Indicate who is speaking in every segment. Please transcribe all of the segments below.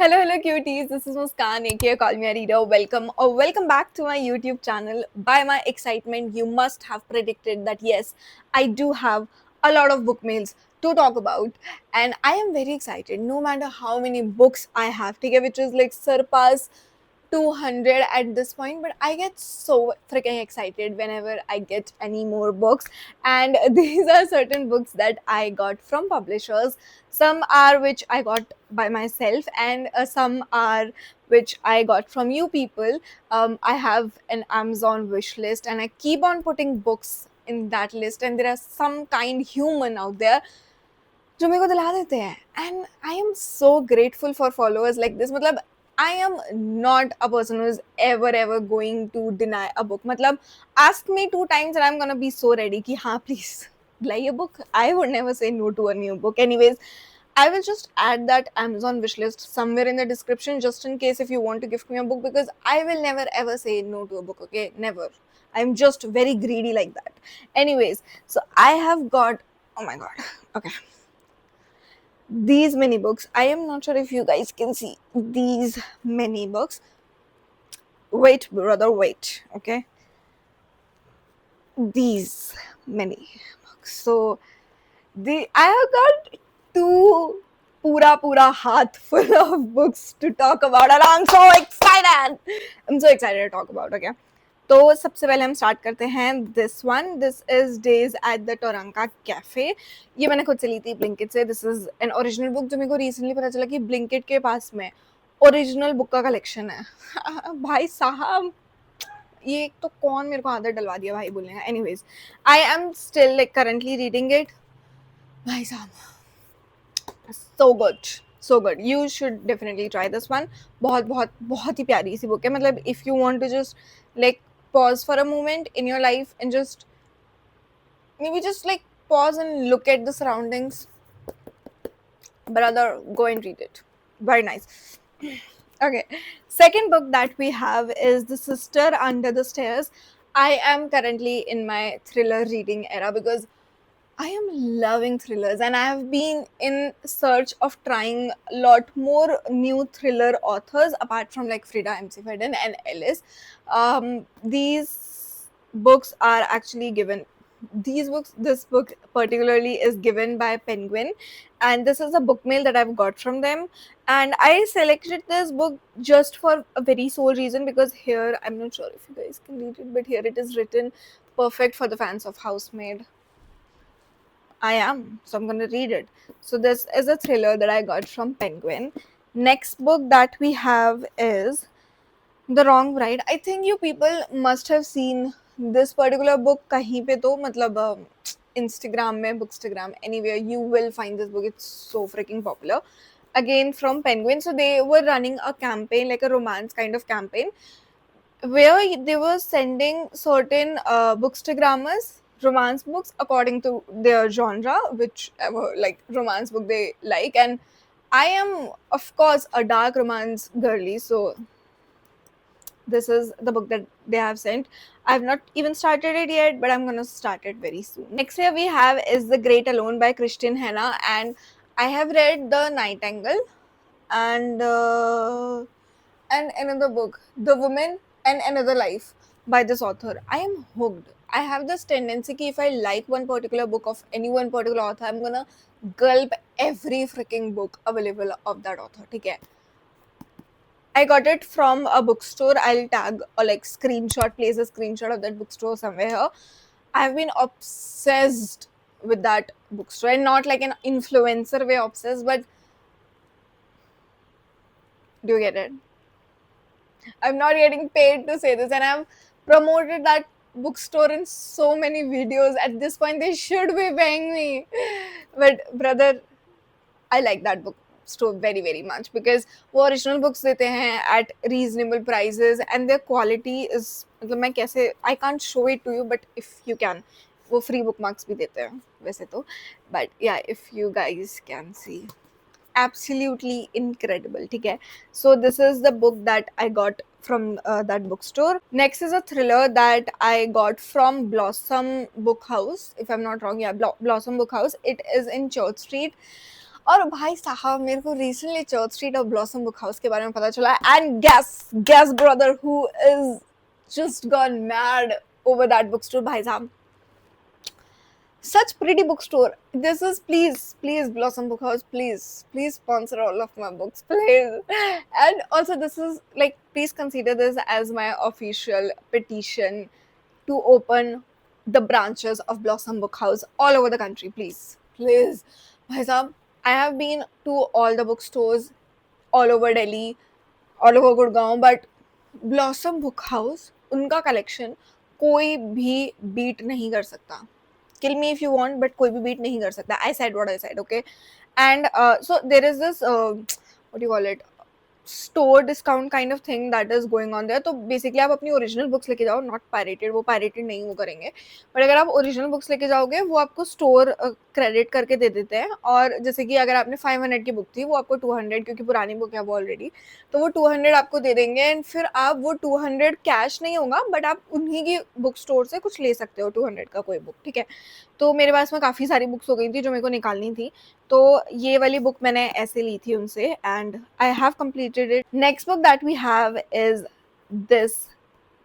Speaker 1: Hello, cuties. This is Muskan, aka Call Me a Reader. Welcome back to my YouTube channel. By my excitement, you must have predicted that yes, I do have a lot of book mails to talk about, and I am very excited. No matter how many books I have, take which is like surpass 200 at this point, but I get so freaking excited whenever I get any more books. And these are certain books that I got from publishers. Some are which I got by myself, and some are which I got from you people. I have an Amazon wish list, and I keep on putting books in that list, and there are some kind human out there जो मेरे को दिला देते हैं and I am so grateful for followers like this मतलब I am not a person who is ever going to deny a book. मतलब ask me 2 times and I'm gonna be so ready कि हाँ please buy a book. I would never say no to a new book. Anyways, I will just add that Amazon wishlist somewhere in the description just in case if you want to gift me a book, because I will never ever say no to a book. Okay, never. I'm just very greedy like that. Anyways, so I have got, oh my god, okay, these many books. I am not sure if you guys can see these many books. Wait, brother, wait. Okay, these many books. So I have got two pura haath full of books to talk about, and I'm so excited. I'm so excited to talk about. Okay, तो सबसे पहले हम start करते हैं this is days at the Torunka cafe. ये मैंने खुद से ली थी ब्लिंकिट से. This is an original book जो मेरे को रिसेंटली पता चला कि ब्लिंकिट के पास में ओरिजिनल बुक का कलेक्शन है. भाई साहब, ये एक तो कौन मेरे को आदत डलवा दिया भाई बोलने का. Anyways, I am still like currently reading it. भाई साहब, so good, you should definitely try this one. बहुत ही प्यारी सी बुक है. मतलब if you want to just like pause for a moment in your life and just maybe just like pause and look at the surroundings, brother, go and read it. Very nice. Okay, second book that we have is The Sister Under the Stairs. I am currently in my thriller reading era because I am loving thrillers, and I have been in search of trying a lot more new thriller authors apart from like Frida MC Faden and Ellis. These books are actually given. This book particularly is given by Penguin, and this is a book mail that I've got from them. And I selected this book just for a very sole reason because here, I'm not sure if you guys can read it, but here it is written, perfect for the fans of Housemaid. I am. So I'm going to read it. So this is a thriller that I got from Penguin. Next book that we have is The Wrong Bride. I think you people must have seen this particular book kahin pe to, matlab Instagram mein, Bookstagram, anywhere you will find this book. It's so freaking popular. Again from Penguin. So they were running a campaign, like a romance kind of campaign, where they were sending certain bookstagrammers romance books according to their genre, whichever like romance book they like. And I am of course a dark romance girly, so this is the book that they have sent. I've not even started it yet, but I'm gonna start it very soon. Next here we have is The Great Alone by Christian Henna, and I have read The Nightingale and another book, The Woman and Another Life by this author. I am hooked. I have this tendency that if I like one particular book of any one particular author, I'm gonna gulp every freaking book available of that author. Okay. I got it from a bookstore. I'll tag or like place a screenshot of that bookstore somewhere here. I've been obsessed with that bookstore, and not like an influencer way obsessed, but do you get it? I'm not getting paid to say this, and I've promoted that bookstore in so many videos. At this point, they should be paying me. But brother, I like that bookstore very much because वो original books देते हैं at reasonable prices, and their quality is, मतलब मैं कैसे, I can't show it to you, but if you can, वो free bookmarks भी देते हैं वैसे तो. But yeah, if you guys can see, absolutely incredible. Okay, so this is the book that I got from that bookstore. Next is a thriller that I got from Blossom Book House, if I'm not wrong. Yeah, Blossom Book House. It is in Church Street. और भाई साहब मेरे को recently church street और blossom book house के बारे में पता चला, and guess brother who is just gone mad over that book store भाई साहब. Such pretty bookstore. This is, please Blossom Book House, please sponsor all of my books, please. And also this is like, please consider this as my official petition to open the branches of Blossom Book House all over the country, please. Bhai sahab, I have been to all the bookstores all over Delhi, all over Gurgaon, but Blossom Book House, उनका collection कोई भी beat नहीं कर सकता. Kill me if you want, but कोई भी beat नहीं कर सकता. I said what I said, okay? And so there is this what do you call it, store discount kind of thing that is going on their. तो basically आप अपनी original books लेके जाओ, नॉट पायरेटेड, वो pirated नहीं वो करेंगे, but अगर आप ओरिजिनल बुक्स लेके जाओगे वो आपको स्टोर क्रेडिट करके दे देते हैं. और जैसे कि अगर आपने 500 की बुक थी वो आपको 200, क्योंकि पुरानी बुक है वो ऑलरेडी, तो वो 200 आपको दे देंगे. एंड फिर आप वो 200 कैश नहीं होगा, बट आप उन्हीं की बुक स्टोर से कुछ ले सकते हो 200 का कोई बुक, ठीक है. तो मेरे पास में काफ़ी सारी बुक्स हो गई थी जो मेरे को निकालनी थी, तो ये वाली बुक मैंने ऐसे ली थी उनसे, and I have completed it. Next book that we have is this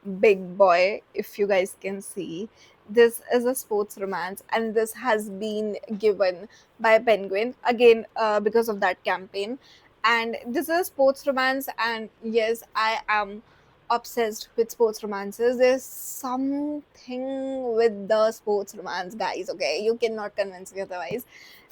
Speaker 1: big boy, if you guys can see. This is a sports romance, and this has been given by Penguin again because of that campaign. And this is a sports romance, and yes, I am obsessed with sports romances. There's something with the sports romance, guys, okay? You cannot convince me otherwise.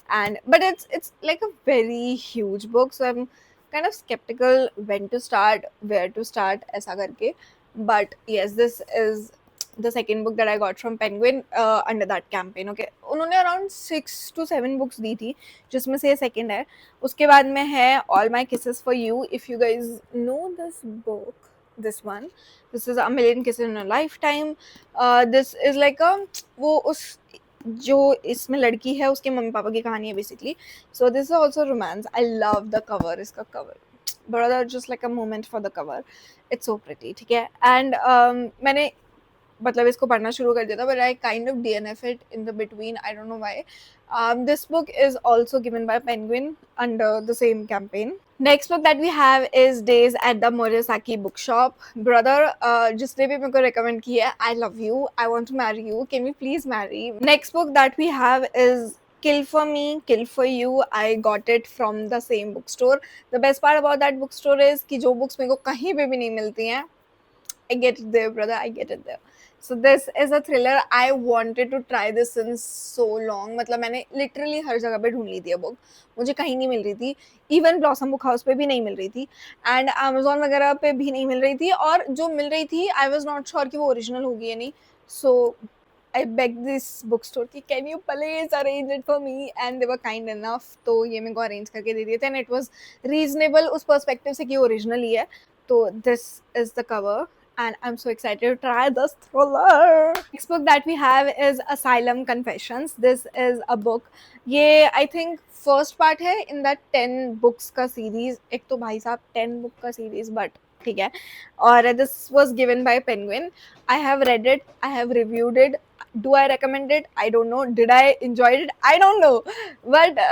Speaker 1: And but it's like a very huge book, so I'm kind of skeptical when to start, where to start, aisa karke. But yes, this is the second book that I got from Penguin under that campaign, okay? उन्होंने around 6 to 7 books दी थी, जिसमें से ये second है. उसके बाद में है All My Kisses for You. If you guys know this book, this one, this is A Million Kisses in a Lifetime. This is like a वो उस जो इसमें लड़की है उसके मम्मी पापा की कहानी है basically. So this is also romance. I love the cover. इसका cover brother, just like a moment for the cover. It's so pretty, ठीक है. एंड मैंने मतलब इसको पढ़ना शुरू कर दिया था, but I kind of DNF it in the between. I don't know why. This book is also given by Penguin under the same campaign. Next book that we have is Days at the Murasaki Bookshop. Brother, जिसने भी मेरे को recommend किया है, I love you. I want to marry you. Can we please marry? Next book that we have is Kill for Me, Kill for You. I got it from the same bookstore. The best part about that bookstore is कि जो books मेरे को कहीं पे भी नहीं मिलती हैं, I get it there, brother. I get it there. So this is a thriller. I wanted to try this since so long. मतलब मैंने literally हर जगह पे ढूंढ ली थी बुक, मुझे कहीं नहीं मिल रही थी. इवन ब्लॉसम बुक हाउस पे भी नहीं मिल रही थी, एंड Amazon वगैरह पे भी नहीं मिल रही थी, और जो मिल रही थी I was not sure कि वो ओरिजिनल होगी या नहीं. So I begged this bookstore कि can you please arrange it for me, and they were kind enough. तो ये मेरे को arrange करके दे दिए थे, and it was reasonable उस perspective से कि ओरिजिनल ही है. तो this is the cover, and I'm so excited to try this thriller. Next book that we have is Asylum Confessions. This is a book. ये I think first part है in that 10 books का series. एक तो भाई साहब 10 book का series, but ठीक है. और this was given by Penguin. I have read it. I have reviewed it. Do I recommend it? I don't know. Did I enjoy it? I don't know. But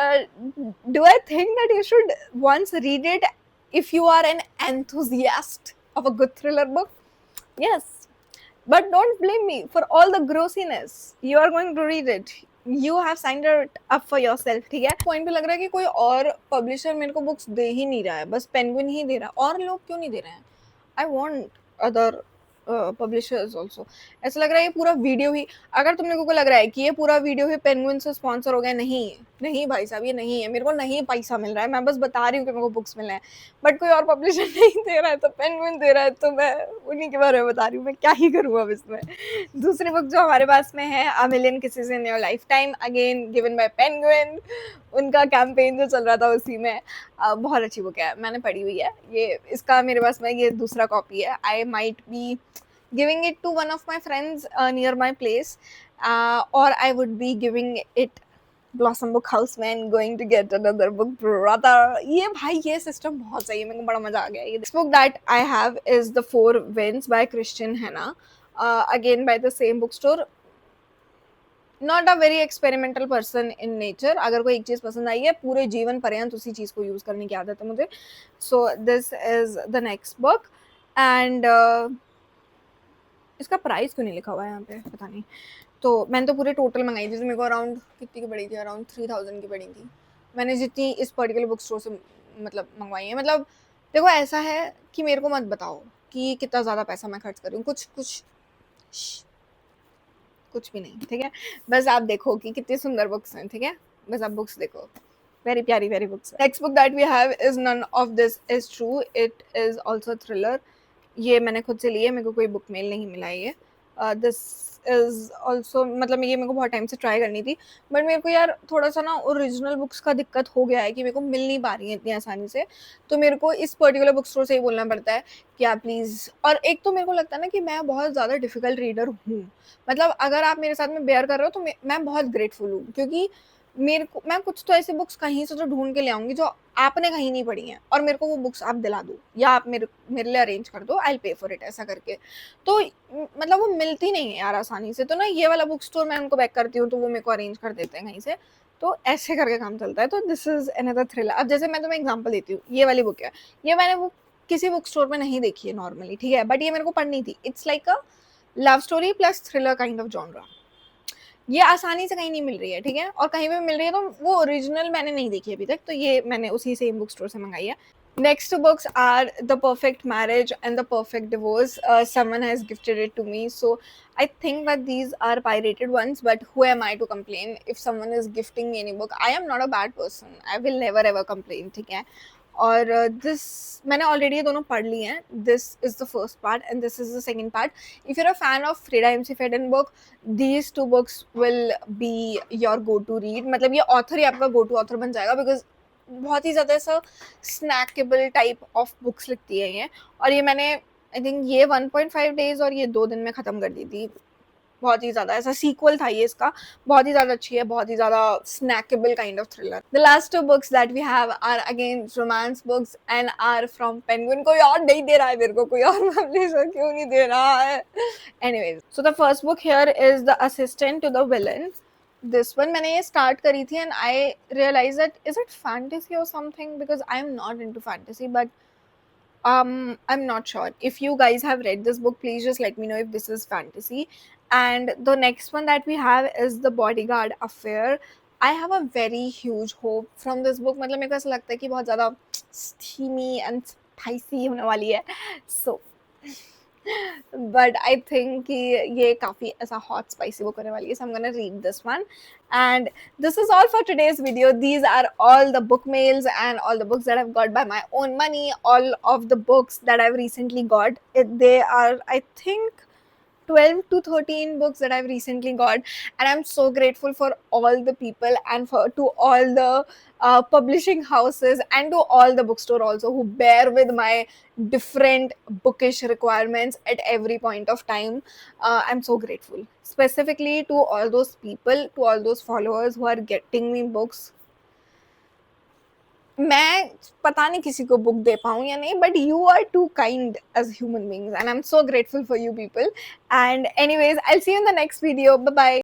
Speaker 1: do I think that you should once read it if you are an enthusiast of a good thriller book? Yes, but don't blame me for all the grossiness. You are going to read it. You have signed it up for yourself, ठीक है. Point पे लग रहा है कि कोई और publisher मेरे को बुक्स दे ही नहीं रहा है, बस पेंगुइन ही दे रहा है. और लोग क्यों नहीं दे रहे हैं? I want other publishers also. ऐसा लग रहा है ये पूरा वीडियो ही, अगर तुम लोगों को लग रहा है कि ये पूरा वीडियो ही पेंगुइन से स्पॉन्सर हो गया, नहीं भाई साहब, ये नहीं है. मेरे को नहीं पैसा मिल रहा है, मैं बस बता रही हूँ कि मेरे को बुक्स मिल रहे हैं, बट कोई और पब्लिशर नहीं दे रहा है, तो पेंगुइन दे रहा है, तो मैं उन्हीं के बारे में बता रही हूँ. मैं क्या ही करूँ अब इसमें. दूसरी बुक जो हमारे पास में है, A Million Kisses in Your Lifetime, again given by penguin. उनका कैंपेन जो चल रहा था उसी में. बहुत अच्छी बुक है, मैंने पढ़ी हुई है. ये इसका मेरे पास में ये दूसरा कॉपी है. I might be giving it to one of my friends near my place, or I would be giving it Blossom Book House में going to get another book, brother. ये भाई ये सिस्टम बहुत सही है, मेरे को बड़ा मजा आ गया. This book that I have is The Four Winds by Christian Hannah, again by the same bookstore. Not a very experimental person in nature. अगर कोई एक चीज़ पसंद आई है पूरे जीवन पर्यंत उसी चीज़ को यूज़ करने की आदत है मुझे. सो this is the next book. And इसका प्राइस क्यों नहीं लिखा हुआ है यहाँ पे, पता नहीं. तो मैंने तो पूरे टोटल मंगाई थी, तो मेरे को अराउंड कितनी की पड़ी थी, अराउंड 3000 की पड़ी थी मैंने जितनी इस पर्टिकुलर बुक स्टोर से मतलब मंगवाई है. मतलब देखो ऐसा है कि मेरे को मत बताओ कि कितना ज़्यादा पैसा मैं खर्च कर रही हूँ. कुछ भी नहीं, ठीक है. बस आप देखो कि कितनी सुंदर बुक्स हैं, ठीक है. बस आप बुक्स देखो, वेरी प्यारी प्यारी books. Next book that we have is none of this is true. It is also thriller. ये मैंने खुद से ली है, मेरे को कोई बुक मेल नहीं मिला है ये. दिस इज ऑल्सो मतलब ये मेरे को बहुत टाइम से ट्राई करनी थी, बट मेरे को यार थोड़ा सा ना ओरिजिनल बुक्स का दिक्कत हो गया है कि मेरे को मिल नहीं पा रही है इतनी आसानी से. तो मेरे को इस पर्टिकुलर बुक स्टोर से ही बोलना पड़ता है कि आप प्लीज़. और एक तो मेरे को लगता है ना कि मैं बहुत ज़्यादा डिफिकल्ट रीडर हूँ. मतलब अगर आप मेरे साथ में बेयर कर रहे हो तो मैं बहुत ग्रेटफुल हूँ, क्योंकि मेरे को मैं कुछ तो ऐसी बुक्स कहीं से तो ढूंढ के ले आऊंगी जो आपने कहीं नहीं पढ़ी हैं, और मेरे को वो बुक्स आप दिला दो या आप मेरे लिए अरेंज कर दो, आई पे फॉर इट, ऐसा करके. तो मतलब वो मिलती नहीं है यार आसानी से. तो ना ये वाला बुक स्टोर मैं उनको बैक करती हूँ तो वो मेरे को अरेंज कर देते हैं कहीं से. तो ऐसे करके काम चलता है. तो दिस इज अनदर थ्रिलर. अब जैसे मैं तुम्हें एग्जांपल देती हूँ, ये वाली बुक है, ये मैंने वो किसी बुक स्टोर में नहीं देखी है नॉर्मली, ठीक है, बट ये मेरे को पढ़नी थी. It's like a love story plus thriller kind of genre. ये आसानी से कहीं नहीं मिल रही है, ठीक है, और कहीं पे मिल रही है तो वो ओरिजिनल मैंने नहीं देखी अभी तक, तो ये मैंने उसी सेम बुक स्टोर से मंगाई है. Next two books are The Perfect Marriage and The Perfect Divorce. Someone has gifted it to me, so I think that these are pirated ones, but who am I to complain if someone is gifting me any book? I am not a bad person. I will never ever complain, ठीक है. और this मैंने already ये दोनों पढ़ ली हैं. This is the first part and this is the second part. If you're a fan of Freida McFadden book, these two books will be your go to read. मतलब ये author he आपका go to author बन जाएगा, because बहुत ही ज़्यादा ऐसा snackable type of books लिखती है ये. और ये मैंने आई थिंक ये 1.5 डेज और ये 2 दिन में ख़त्म कर दी थी. बहुत ही ज़्यादा ऐसा सीक्वल था ये इसका. बहुत ही ज़्यादा अच्छी है, बहुत ही ज़्यादा snackable kind of thriller. The last two books that we have are again romance books and are from Penguin. कोई और नहीं दे रहा है मेरे को, कोई और पब्लिशर क्यों नहीं दे रहा है. Anyways, so the first book here is the assistant to the villain. This one मैंने ये start करी थी and I realized that is it fantasy or something, because I am not into fantasy, but I'm not sure. If you guys have read this book, please just let me know if this is fantasy. And the next one that we have is The Bodyguard Affair. I have a very huge hope from this book. मतलब मेरे को ऐसा लगता है कि बहुत ज़्यादा steamy and spicy होने वाली है. So but I think कि ये काफ़ी ऐसा hot spicy book होने वाली है. So I'm gonna read this one. And this is all for today's video. These are all the book mails and all the books that I've got by my own money. All of the books that I've recently got. They are, I think, 12 to 13 books that I've recently got, and I'm so grateful for all the people and for to all the publishing houses and to all the bookstore also who bear with my different bookish requirements at every point of time. I'm so grateful, specifically to all those people, to all those followers who are getting me books. मैं पता नहीं किसी को book दे पाऊँ या नहीं, but you are too kind as human beings and I am so grateful for you people. And anyways, I will see you in the next video. Bye bye.